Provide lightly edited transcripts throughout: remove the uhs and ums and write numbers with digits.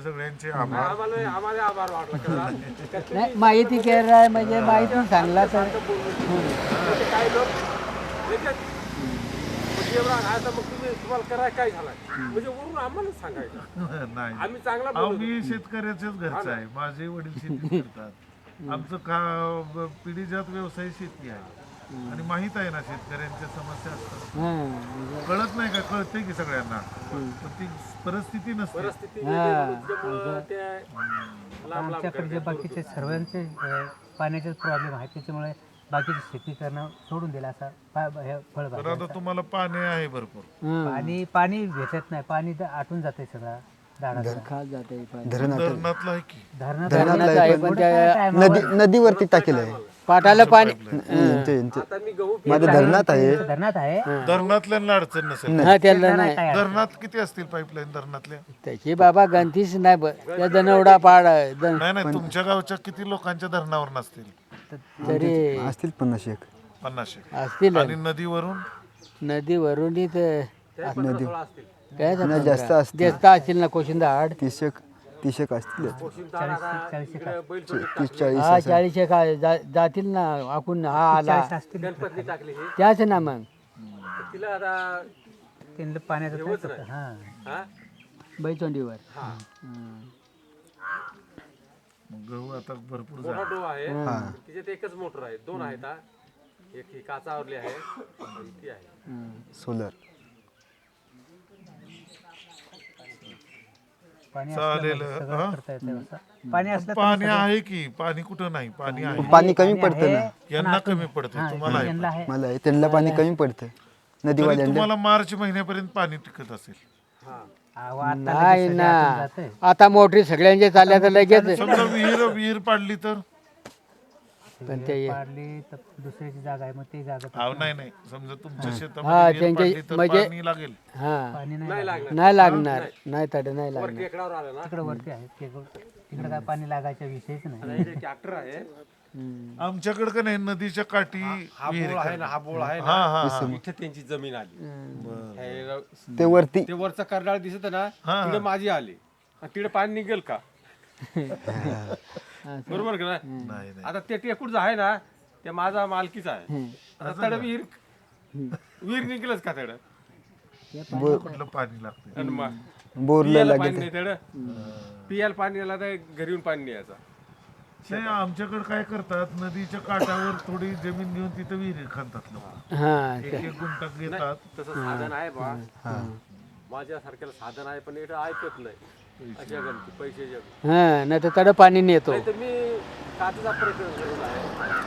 सगळ्यांचे आभार. आम्हाला आभार वाटला. नाही माहिती केलं आहे म्हणजे माहिती सांगला तर काही लोक एवढा आता मग तुम्हाला करायला काय झालं म्हणजे वरून आम्हाला सांगायचं. नाही आम्ही चांगला अहो, मी शेतकऱ्याच्याच घरचा आहे. माझे वडील शेती करतात. आमचं पिढीजात व्यवसाय शेती आहे आणि माहित आहे ना शेतकऱ्यांच्या समस्या असतात. कळत नाही का? कळते की सगळ्यांना, पण ती परिस्थिती नसते. परिस्थिती आमच्याकडे बाकीचे सर्वांचे पाण्याचे प्रॉब्लेम आहे त्याच्यामुळे बाकीची शेती करणं सोडून दिलं असं तर आता तुम्हाला पाणी आहे भरपूर. पाणी भेटत नाही. पाणी तर आटून जाते सगळं धरणातलं आहे की धरणात आहे पण त्या नदीवरती टाकेलं आहे. पाटाला पाणी माझ्या धरणात आहे. धरणात आहे धरणातल्यांना अडचण नसेल. त्याला नाही धरणात किती असतील पाईपलाईन धरणातल्या? त्याची बाबा गणतीच नाही त्या दनवडा पाड नाही नाही, तुमच्या गावच्या किती लोकांच्या धरणावर नसतील? तरी असतील 50 एक. 50 असतील आणि नदीवरून नदीवरून नदी काय नाही, जास्त असतील. जास्त असतील ना कोशिंदा आड 30 एक असतील. 30-40 हा 40 काय जातील ना आपण हा आला गणपती टाकले हे त्याच ना मग तिला आता त्यांना पाण्याचं हा बैचोंडीवर गहू आता भरपूर मोठा झाला. डो आहे तिच्यात एकच मोटर आहे. 2 आहेत हा. एक ही काचावरली आहे आणि ती आहे सोलर. चालेल. पाणी असलं पाणी आहे की? पाणी कुठं नाही? पाणी आहे. पाणी कमी पडतं ना. यांना कमी पडतं, तुम्हाला आहे. आहे मला आहे. त्यांना पाणी कमी पडतं तरी नदीवाल्यांना. तुम्हाला मार्च महिन्यापर्यंत पाणी टिकत असेल. नाही ना आता मोटरी सगळ्यांचे चालल्या तर लगेच समजा विहीर पाडली तर? पण ते दुसऱ्याची जागा आहे मग ते जागा अहो नाही नाही, समजा तुमच्या शेतामध्ये विहीर पाडली तर पाणी लागेल. पाणी नाही लागणार. नाही लागणार नाही तड नाही लागणार टेकडावर आलं ना तिकडे वरती आहे तिकडे काय पाणी लागायचा विषयच नाही ट्रॅक्टर आहे. आमच्याकडे का नाही नदीच्या काठी हा विहीर बोळ आहे ना, हा बोळ आहे हा ना, हा इथे त्यांची जमीन आली. ते वरती ते वरचा करडाळ दिसत आहे ना, तिकडे माझी आली. तिकडे पाणी निघेल का? बरोबर का नाही? नाही नाही. आता ते टेकूडचं आहे ना, ते माझा मालकीचा आहे. आता तड विहीर निघेलच का तड? कुठलं पाणी लागतं? आणि मग बोरला पियाला लागेल. पाणी नाही तड. पियाला पाणी आला तर घरी येऊन पाणी न्यायचा. नाही, आमच्याकडे काय करतात, नदीच्या काठावर थोडी जमीन घेऊन तिथं विहीर खणतात लोक. एक एक गुंठा घेतात. तसं साधन आहे बा, माझ्यासारख्याला साधन आहे पण इथं ऐकत नाही. अशा गणती पैसे नाही तर तड पाणी नेतो नाही तर मी काचेचा प्रयत्न करेल आहे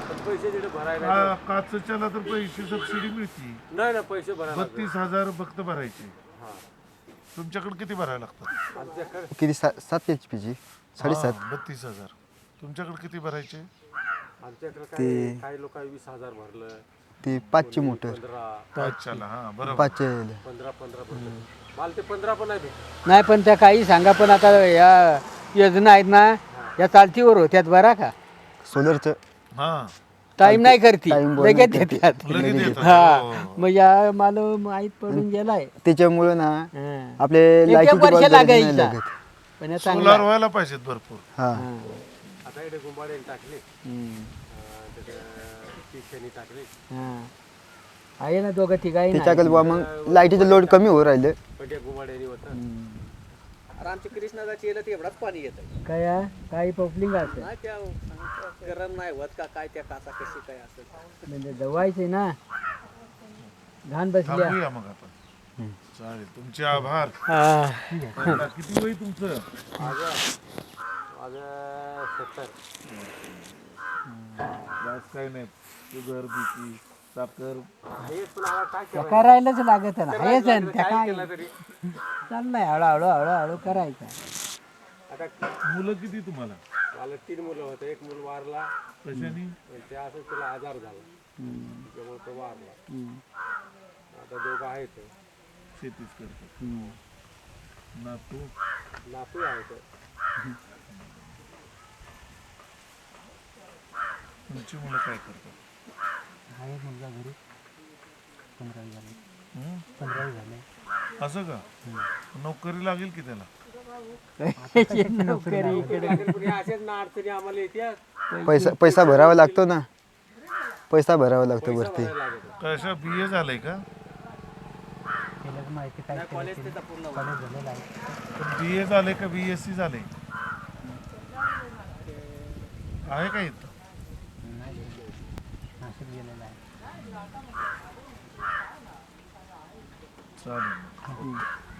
पण पैसे तिथे भरायला काचच्याला तर पैसे सबसिडी मिळते. नाही ना, पैसे भरायला 32,000 फक्त भरायचे. तुमच्याकडे किती भरायला लागतात? आमच्याकडे किती 7 HP ची 7.5. 32,000. तुमच्याकडे किती भरायचे? आमच्याकडे काही लोक 20,000 भरलं. ती 5 ची मोटर 5ला. हा बरोबर. 5 15 भरलं. मला ते 15 पण नाही भेटत. नाही पण त्या काही सांगा पण आता या योजना आहेत ना या चालतीवर होत्यात बरा का सोलरचं. हा टाइम नाही करती Time बोल लगेच नाही देतात लगेच येतात. हा हो. मग या मला माहीत पडून गेलाय त्याच्यामुळे ना हा. आपले एक लाईटीची वर्ष बॉल नाही लागायचा. लागत. पण या सोलार चांगला व्हायला पाहिजेत भरपूर. हा आता इथे गुंबाडे टाकले, शनी टाकले, आहे ना दोघं ठिकाणी त्याच्याकडे बुवा मग लाईटीचं लोड कमी हो राहिलं. पण त्या गुंबाड्यानी होतं. अरे आमच्या कृष्णाचा येलं ते एवढाच पाणी येतं. काय काही पॉपलिंग असं नाही त्या गरम नाही होत का काय त्या काचा कशी काय असेल म्हणजे जवायचे ना घाण बसल्या थांबूया मग आपण. चालेल, तुमचे आभार. आता किती वय तुमचं? माझं 70. जास्त काही नाही. शुगर, बीपी, साखर. हेच पण आम्हाला काय त्या करायलाच लागत ना हेच आहे ना, त्या काय काय केलं तरी चाललंय हळूहळू हळूहळू करायचं आता मुलं किती तुम्हाला? मला 3 मुलं होते. एक मुलं वारला, कशाने? ते असं त्याला आजार झाला त्यामुळे तो वारला. आता 2 आहेत. शेतीच करतात. नातू? नातू आहेत. तुमची मुलं काय करतात? आहे मुलगा घरी 15 झाले हं? 15 झाले असं का? नोकरी लागेल की त्याला? नोकरी पण हे असेच ना अडचणी आम्हाला येत्या पैसा भरावा लागतो ना, पैसा भरावा लागतो वरती. कशा BA झालंय का? केलं तर माहिती काय कॉलेज झालेलं आहे. BA झाले का BSc झाले आहे का इथं? नाशिक गेलेलं आहे. चालेल.